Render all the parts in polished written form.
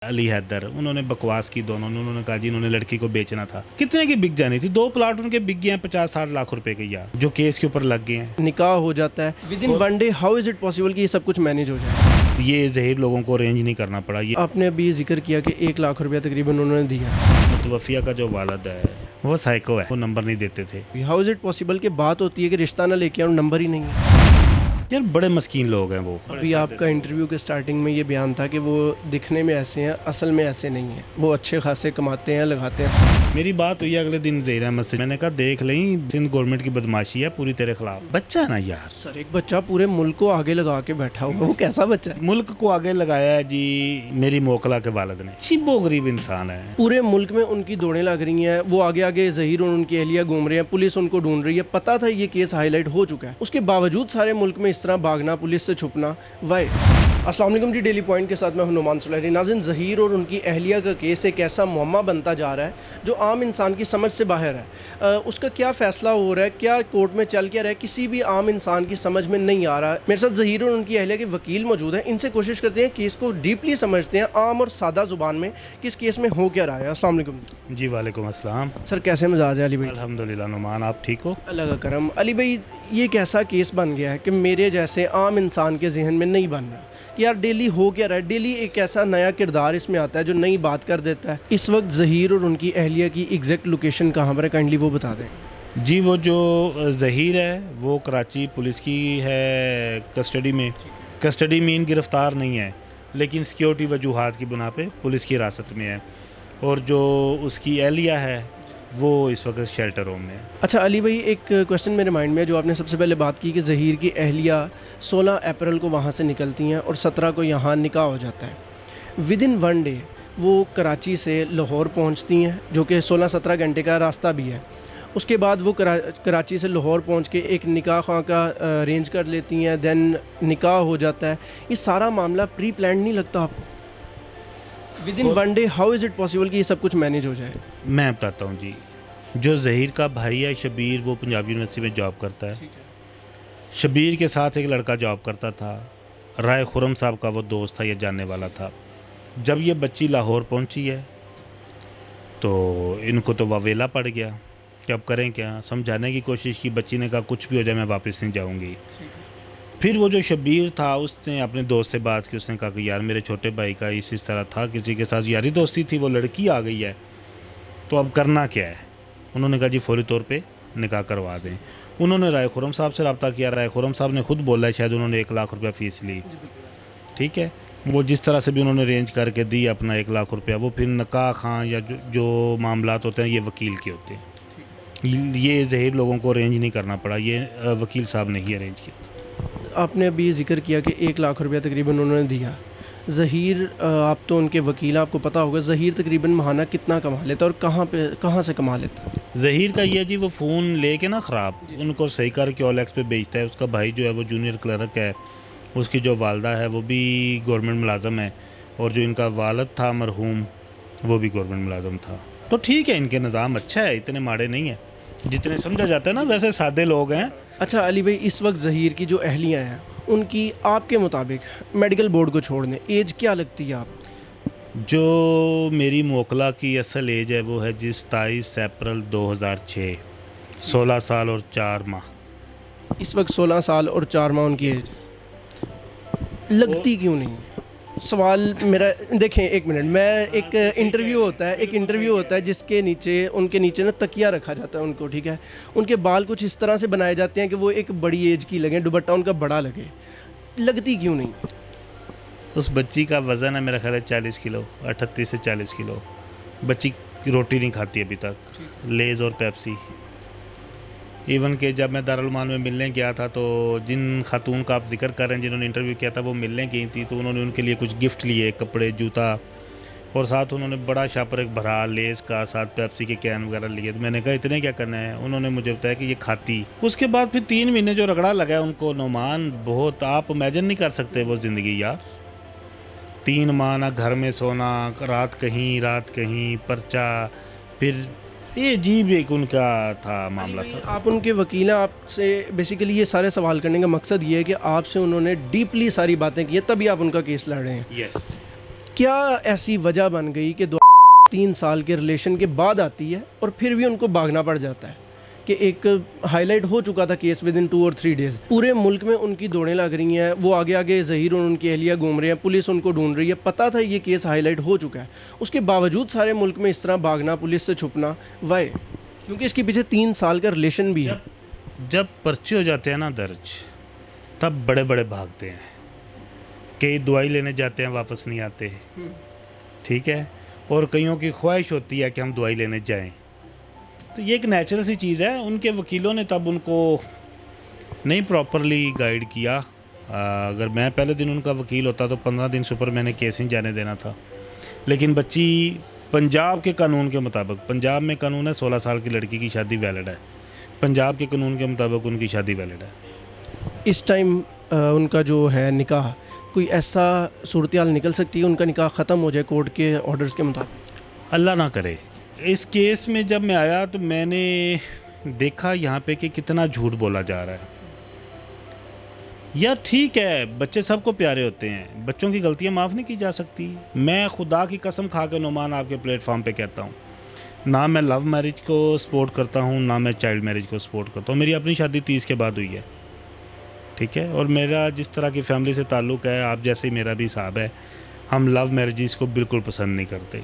علی حیدر انہوں نے بکواس کی دونوں نے. انہوں نے کہا جی انہوں نے لڑکی کو بیچنا تھا. کتنے کی بک جانی تھی؟ 2 پلاٹ ان کے بک گئے ہیں 50-60 لاکھ روپے کے یار, جو کیس کے اوپر لگ گئے ہیں. نکاح ہو جاتا ہے with in one day. How is it possible کہ یہ سب کچھ مینیج ہو جائے؟ یہ ظہیر لوگوں کو ارینج نہیں کرنا پڑا. یہ آپ نے ابھی ذکر کیا کہ 1 لاکھ روپیہ تقریباً انہوں نے دیا. متوفیہ کا جو والد ہے وہ سائیکو ہے, وہ نمبر نہیں دیتے تھے. ہاؤ از اٹ پاسبل کہ بات ہوتی ہے کہ رشتہ نہ لے کے آؤں, نمبر ہی نہیں ہے. یار بڑے مسکین لوگ ہیں وہ. ابھی آپ کا انٹرویو کے سٹارٹنگ میں یہ بیان تھا کہ وہ دکھنے میں ایسے ہیں, اصل میں ایسے نہیں ہیں. وہ اچھے خاصے کماتے ہیں, لگاتے ہیں. میری بات ہوئی اگلے دن ظہیر احمد سے, میں نے کہا دیکھ لیں سندھ گورنمنٹ کی بدماشی ہے پوری تیرے خلاف. بچہ ہے نا یار سر, ایک بچہ پورے ملک کو آگے لگا کے بیٹھا ہوا, وہ کیسا بچہ ہے؟ ملک کو آگے لگایا ہے جی میری موکلا کے والد نے. چیبو غریب انسان ہے. پورے ملک میں ان کی دوڑیں لگ رہی ہیں, وہ آگے آگے ظہیر اور ان کی اہلیہ گھوم رہے ہیں, پولیس ان کو ڈھونڈ رہی ہے. پتہ تھا یہ کیس ہائی لائٹ ہو چکا ہے, اس کے باوجود سارے ملک میں اس طرح بھاگنا, پولیس سے چھپنا, وائی؟ السلام علیکم جی, ڈیلی پوائنٹ کے ساتھ میں ہوں نعمان سلیری. ناظرین, ظہیر اور ان کی اہلیہ کا کیس ایک ایسا معمہ بنتا جا رہا ہے جو عام انسان کی سمجھ سے باہر ہے. اس کا کیا فیصلہ ہو رہا ہے, کیا کورٹ میں چل کے رہا ہے, کسی بھی عام انسان کی سمجھ میں نہیں آ رہا ہے. میرے ساتھ ظہیر اور ان کی اہلیہ کے وکیل موجود ہیں, ان سے کوشش کرتے ہیں کیس کو ڈیپلی سمجھتے ہیں, عام اور سادہ زبان میں کہ اس کیس میں ہو کیا رہا ہے. السلام علیکم جی. وعلیکم السلام. سر, کیسے مزاج ہے علی بھائی؟ الحمدللہ. نعمان آپ ٹھیک ہو؟ اللہ کا کرم. علی بھائی, یہ ایک ایسا کیس بن گیا ہے کہ میرے جیسے عام انسان کے ذہن میں نہیں بن رہا کہ یار ڈیلی ہو کیا رہا ہے. ڈیلی ایک ایسا نیا کردار اس میں آتا ہے جو نئی بات کر دیتا ہے. اس وقت ظہیر اور ان کی اہلیہ کی ایگزیکٹ لوکیشن کہاں پر ہے, کائنڈلی وہ بتا دیں. جی, وہ جو ظہیر ہے وہ کراچی پولیس کی ہے کسٹڈی میں. کسٹڈی میں گرفتار نہیں ہے, لیکن سیکیورٹی وجوہات کی بنا پہ پولیس کی حراست میں ہے. اور جو اس کی اہلیہ ہے وہ اس وقت شیلٹر ہوم میں ہے. اچھا علی بھائی, ایک کویسچن میرے مائنڈ میں ہے جو آپ نے سب سے پہلے بات کی کہ ظہیر کی اہلیہ 16 اپریل کو وہاں سے نکلتی ہیں اور 17 کو یہاں نکاح ہو جاتا ہے. ود ان ون ڈے وہ کراچی سے لاہور پہنچتی ہیں, جو کہ 16-17 گھنٹے کا راستہ بھی ہے. اس کے بعد وہ کراچی سے لاہور پہنچ کے ایک نکاح خواہ کا ارینج کر لیتی ہیں, دین نکاح ہو جاتا ہے. یہ سارا معاملہ پری پلانڈ نہیں لگتا آپ کو؟ With in one day how is it possible کہ یہ سب کچھ مینیج ہو جائے؟ میں بتاتا ہوں جی. جو ظہیر کا بھائی ہے شبیر, وہ پنجاب یونیورسٹی میں جاب کرتا ہے. شبیر کے ساتھ ایک لڑکا جاب کرتا تھا, رائے خرم صاحب کا وہ دوست تھا یا جاننے والا تھا. جب یہ بچی لاہور پہنچی ہے تو ان کو تو واویلا پڑ گیا کہ اب کریں کیا. سمجھانے کی کوشش کی, بچی نے کہا کچھ بھی ہو جائے میں واپس نہیں جاؤں گی. پھر وہ جو شبیر تھا اس نے اپنے دوست سے بات کی, اس نے کہا کہ یار میرے چھوٹے بھائی کا اس طرح تھا, کسی کے ساتھ یاری دوستی تھی, وہ لڑکی آ گئی ہے تو اب کرنا کیا ہے. انہوں نے کہا جی فوری طور پہ نکاح کروا دیں. انہوں نے رائے خرم صاحب سے رابطہ کیا. رائے خرم صاحب نے خود بولا ہے شاید انہوں نے 1 لاکھ روپیہ فیس لی. ٹھیک ہے, وہ جس طرح سے بھی انہوں نے ارینج کر کے دی اپنا 1 لاکھ روپیہ. وہ پھر نکاح خاں یا جو معاملات ہوتے ہیں یہ وکیل کے ہوتے ہیں. یہ ظہیر لوگوں کو ارینج نہیں کرنا پڑا, یہ وکیل صاحب نے ہی ارینج کیا. آپ نے ابھی ذکر کیا کہ 1 لاکھ روپیہ تقریباً انہوں نے دیا. ظہیر, آپ تو ان کے وکیل, آپ کو پتہ ہوگا ظہیر تقریباً ماہانہ کتنا کما لیتا ہے اور کہاں سے کما لیتا ہے؟ ظہیر کا یہ جی وہ فون لے کے نا خراب ان کو صحیح کر کے OLX پہ بیچتا ہے. اس کا بھائی جو ہے وہ جونیئر کلرک ہے, اس کی جو والدہ ہے وہ بھی گورنمنٹ ملازم ہے, اور جو ان کا والد تھا مرحوم وہ بھی گورنمنٹ ملازم تھا. تو ٹھیک ہے, ان کے نظام اچھا ہے, اتنے ماڑے نہیں ہیں جتنے سمجھا جاتا ہے نا, ویسے سادے لوگ ہیں. اچھا علی بھائی, اس وقت ظہیر کی جو اہلیہ ہیں ان کی آپ کے مطابق میڈیکل بورڈ کو چھوڑنے ایج کیا لگتی ہے آپ؟ جو میری موکلا کی اصل ایج ہے وہ ہے جی 27 اپریل 2006, 16 سال اور 4 ماہ. اس وقت 16 سال اور 4 ماہ ان کی ایج لگتی کیوں نہیں؟ سوال میرا, دیکھیں ایک منٹ, میں ایک انٹرویو ہوتا ہے جس کے نیچے ان کے نیچے نا تکیہ رکھا جاتا ہے ان کو, ٹھیک ہے. ان کے بال کچھ اس طرح سے بنائے جاتے ہیں کہ وہ ایک بڑی ایج کی لگیں, دوپٹہ ان کا بڑا لگے. لگتی کیوں نہیں؟ اس بچی کا وزن ہے میرا خیال ہے 40 کلو, 38 سے 40 کلو. بچی روٹی نہیں کھاتی ابھی تک, لیز اور پیپسی. ایون کہ جب میں دارالعلومان میں ملنے گیا تھا تو جن خاتون کا آپ ذکر کر رہے ہیں جنہوں نے انٹرویو کیا تھا وہ ملنے گئی تھی, تو انہوں نے ان کے لیے کچھ گفٹ لیے, کپڑے, جوتا, اور ساتھ انہوں نے بڑا شاپر ایک بھرا لیز کا, ساتھ پیپسی کے کین وغیرہ لیے. تو میں نے کہا اتنے کیا کرنا ہے؟ انہوں نے مجھے بتایا کہ یہ کھاتی. اس کے بعد پھر 3 مہینے جو رگڑا لگا ہے ان کو نعمان, بہت آپ امیجن نہیں کر سکتے وہ زندگی یار. 3 ماہ نہ گھر میں سونا, رات کہیں پرچہ, پھر یہ عجیب ایک ان کا تھا معاملہ. سر آپ ان کے وکیل ہیں, آپ سے بیسیکلی یہ سارے سوال کرنے کا مقصد یہ ہے کہ آپ سے انہوں نے ڈیپلی ساری باتیں کی ہیں, تبھی آپ ان کا کیس لڑ رہے ہیں. یس. کیا ایسی وجہ بن گئی کہ 3 سال کے ریلیشن کے بعد آتی ہے اور پھر بھی ان کو بھاگنا پڑ جاتا ہے کہ ایک ہائی لائٹ ہو چکا تھا کیس ود ان 2 اور 3 ڈیز، پورے ملک میں ان کی دوڑیں لگ رہی ہیں، وہ آگے آگے ظہیر اور ان کی اہلیہ گھوم رہے ہیں، پولیس ان کو ڈھونڈ رہی ہے، پتہ تھا یہ کیس ہائی لائٹ ہو چکا ہے، اس کے باوجود سارے ملک میں اس طرح بھاگنا، پولیس سے چھپنا، وائی؟ کیونکہ اس کے پیچھے 3 سال کا ریلیشن بھی ہے۔ جب پرچے ہو جاتے ہیں نا درج، تب بڑے بڑے بھاگتے ہیں، کئی دوائی لینے جاتے ہیں واپس نہیں آتے، ٹھیک ہے، اور کئیوں کی خواہش ہوتی ہے کہ ہم دوائی لینے جائیں، تو یہ ایک نیچرل سی چیز ہے۔ ان کے وکیلوں نے تب ان کو نہیں پراپرلی گائیڈ کیا۔ اگر میں پہلے دن ان کا وکیل ہوتا تو 15 دن سے اوپر میں نے کیس نہیں جانے دینا تھا، لیکن بچی پنجاب کے قانون کے مطابق، پنجاب میں قانون ہے 16 سال کی لڑکی کی شادی ویلڈ ہے، پنجاب کے قانون کے مطابق ان کی شادی ویلڈ ہے۔ اس ٹائم ان کا جو ہے نکاح، کوئی ایسا صورتحال نکل سکتی ہے ان کا نکاح ختم ہو جائے کورٹ کے آرڈرز کے مطابق؟ اللہ نہ کرے۔ اس کیس میں جب میں آیا تو میں نے دیکھا یہاں پہ کہ کتنا جھوٹ بولا جا رہا ہے۔ یا ٹھیک ہے، بچے سب کو پیارے ہوتے ہیں، بچوں کی غلطیاں معاف نہیں کی جا سکتی۔ میں خدا کی قسم کھا کے نعمان آپ کے پلیٹ فارم پہ کہتا ہوں، نہ میں لو میرج کو سپورٹ کرتا ہوں، نہ میں چائلڈ میرج کو سپورٹ کرتا ہوں۔ میری اپنی شادی 30 کے بعد ہوئی ہے، ٹھیک ہے، اور میرا جس طرح کی فیملی سے تعلق ہے، آپ جیسے ہی میرا بھی حساب ہے، ہم لو میرجز کو بالکل پسند نہیں کرتے۔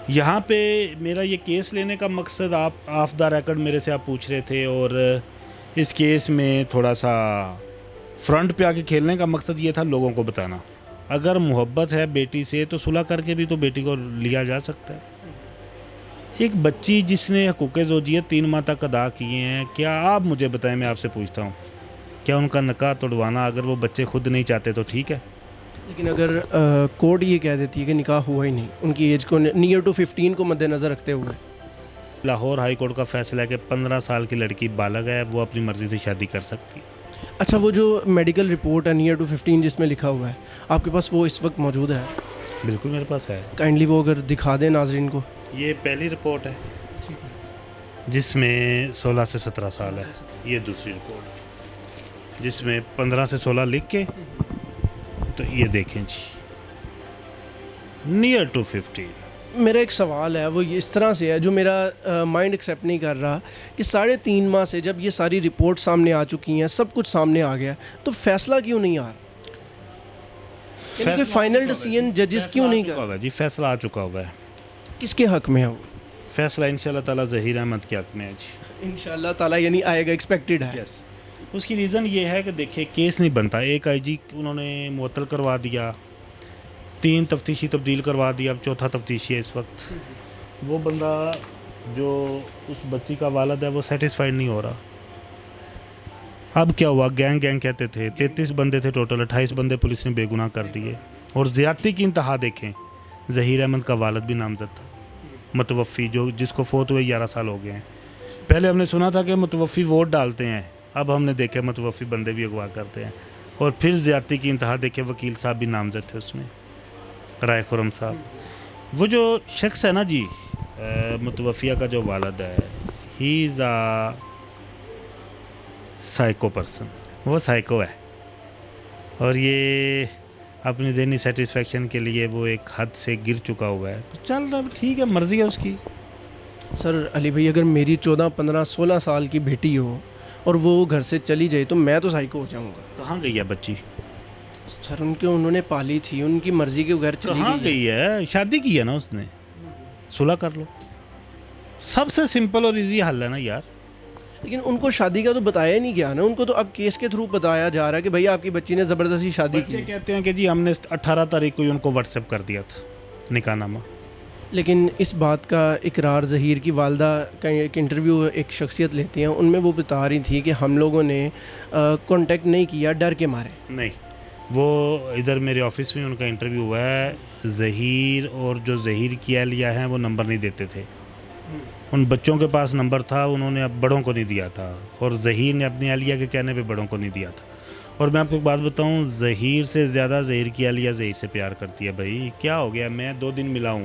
یہاں پہ میرا یہ کیس لینے کا مقصد، آپ آف دا ریکارڈ میرے سے آپ پوچھ رہے تھے، اور اس کیس میں تھوڑا سا فرنٹ پہ آ کے کھیلنے کا مقصد یہ تھا لوگوں کو بتانا، اگر محبت ہے بیٹی سے تو صلح کر کے بھی تو بیٹی کو لیا جا سکتا ہے۔ ایک بچی جس نے حقوق زوجیت 3 ماہ تک ادا کیے ہیں، کیا آپ مجھے بتائیں، میں آپ سے پوچھتا ہوں، کیا ان کا نکاح توڑوانا اگر وہ بچے خود نہیں چاہتے تو ٹھیک ہے؟ لیکن اگر کورٹ یہ کہہ دیتی ہے کہ نکاح ہوا ہی نہیں، ان کی ایج کو نیئر ٹو 15 کو مد نظر رکھتے ہوئے، لاہور ہائی کورٹ کا فیصلہ ہے کہ 15 سال کی لڑکی بالغ ہے، وہ اپنی مرضی سے شادی کر سکتی ہے۔ اچھا، وہ جو میڈیکل رپورٹ ہے نیئر ٹو 15 جس میں لکھا ہوا ہے، آپ کے پاس وہ اس وقت موجود ہے؟ بالکل میرے پاس ہے، کائنڈلی وہ اگر دکھا دیں ناظرین کو۔ یہ پہلی رپورٹ ہے جس میں 16 سے 17 سال ہے، یہ دوسری رپورٹ جس میں 15 سے 16 لکھ کے، تو یہ دیکھیں جی، نیئر ٹو 50۔ میرا ایک سوال ہے، وہ اس طرح سے ہے جو میرا مائنڈ ایکسیپٹ نہیں کر رہا کہ 3.5 ماہ سے جب یہ ساری رپورٹ سامنے آ چکی ہیں، سب کچھ سامنے آ گیا، تو فیصلہ کیوں نہیں آ رہا؟ یعنی کہ فائنل ڈیسیژن ججز کیوں نہیں کر رہے؟ جی فیصلہ آ چکا ہوا ہے۔ کس کے حق میں ہے وہ فیصلہ انشاءاللہ تعالیٰ ظہیر احمد کے حق میں ہے جی، انشاءاللہ تعالیٰ، یعنی آئے گا، ایکسپیکٹڈ ہے؟ یس۔ اس کی ریزن یہ ہے کہ دیکھیں کیس نہیں بنتا، ایک آئی جی انہوں نے معطل کروا دیا، 3 تفتیشی تبدیل کروا دیا، اب 4تھا تفتیشی ہے اس وقت۔ وہ بندہ جو اس بچی کا والد ہے وہ سیٹسفائیڈ نہیں ہو رہا۔ اب کیا ہوا، گینگ کہتے تھے، 33 بندے تھے ٹوٹل، 28 بندے پولیس نے بے گناہ کر دیے، اور زیادتی کی انتہا دیکھیں، ظہیر احمد کا والد بھی نامزد تھا، متوفی جس کو فوت ہوئے 11 سال ہو گئے ہیں۔ پہلے ہم نے سنا تھا کہ متوفی ووٹ ڈالتے ہیں، اب ہم نے دیکھا متوفی بندے بھی اغوا کرتے ہیں، اور پھر زیادتی کی انتہا دیکھے، وکیل صاحب بھی نامزد تھے اس میں، رائے خرم صاحب۔ وہ جو شخص ہے نا جی، متوفیہ کا جو والد ہے، ہی از اے سائیکو پرسن، وہ سائیکو ہے، اور یہ اپنی ذہنی سیٹسفیکشن کے لیے وہ ایک حد سے گر چکا ہوا ہے۔ چل رہا، ٹھیک ہے، مرضی ہے اس کی۔ سر علی بھائی، اگر میری 14، 15، 16 سال کی بیٹی ہو اور وہ گھر سے چلی جائے تو میں تو سائیکو ہو جاؤں گا۔ کہاں گئی ہے بچی؟ سر انہوں نے پالی تھی، ان کی مرضی کے گھر چلی کہاں گئی ہے؟ شادی کی ہے نا اس نے، صلح کر لو، سب سے سمپل اور ایزی حل ہے نا یار۔ لیکن ان کو شادی کا تو بتایا نہیں گیا نا، ان کو تو اب کیس کے تھرو بتایا جا رہا ہے کہ بھائی آپ کی بچی نے زبردستی شادی کی۔ بچے کہتے ہیں کہ جی ہم نے 18 تاریخ کو ہی ان کو واٹس ایپ کر دیا تھا نکاح نامہ۔ لیکن اس بات کا اقرار ظہیر کی والدہ کا ایک انٹرویو ایک شخصیت لیتی ہیں، ان میں وہ بتا رہی تھی کہ ہم لوگوں نے کانٹیکٹ نہیں کیا ڈر کے مارے۔ نہیں، وہ ادھر میرے آفس میں ان کا انٹرویو ہوا ہے، ظہیر اور جو ظہیر کی اہلیہ ہیں وہ نمبر نہیں دیتے تھے، ان بچوں کے پاس نمبر تھا، انہوں نے اب بڑوں کو نہیں دیا تھا، اور ظہیر نے اپنی اہلیہ کے کہنے پہ بڑوں کو نہیں دیا تھا۔ اور میں آپ کو ایک بات بتاؤں، ظہیر سے زیادہ ظہیر کی اہلیہ ظہیر سے پیار کرتی ہے۔ بھائی کیا ہو گیا، میں 2 دن ملا ہوں،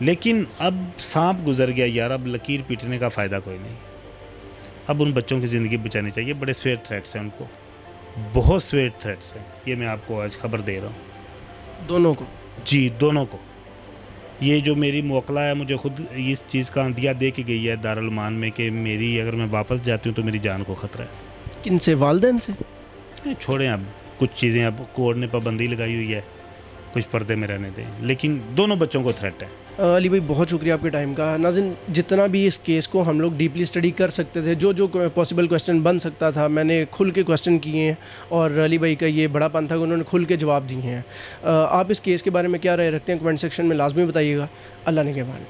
لیکن اب سانپ گزر گیا یار, اب لکیر پیٹنے کا فائدہ کوئی نہیں. اب ان بچوں کی زندگی بچانی چاہیے. بڑے سویٹ تھریٹس ہیں ان کو, بہت سویٹ تھریٹس ہیں. یہ میں آپ کو آج خبر دے رہا ہوں. دونوں کو؟ جی دونوں کو. یہ جو میری موکلا ہے مجھے خود اس چیز کا عندیہ دے کے گئی ہے دارالمان میں کہ میری اگر میں واپس جاتی ہوں تو میری جان کو خطرہ ہے. کن سے؟ والدین سے؟ چھوڑیں اب کچھ چیزیں, اب کورٹ نے پابندی لگائی ہوئی ہے, کچھ پردے میں رہنے دیں, لیکن دونوں بچوں کو تھریٹ ہے. علی بھائی بہت شکریہ آپ کے ٹائم کا. ناظرین جتنا بھی اس کیس کو ہم لوگ ڈیپلی اسٹڈی کر سکتے تھے, جو پاسبل کویسچن بن سکتا تھا, میں نے کھل کے کویسچن کیے ہیں, اور علی بھائی کا یہ بڑا پن تھا کہ انہوں نے کھل کے جواب دیے ہیں. آپ اس کیس کے بارے میں کیا رائے رکھتے ہیں کمنٹ سیکشن میں لازمی بتائیے گا. اللہ نگہبان.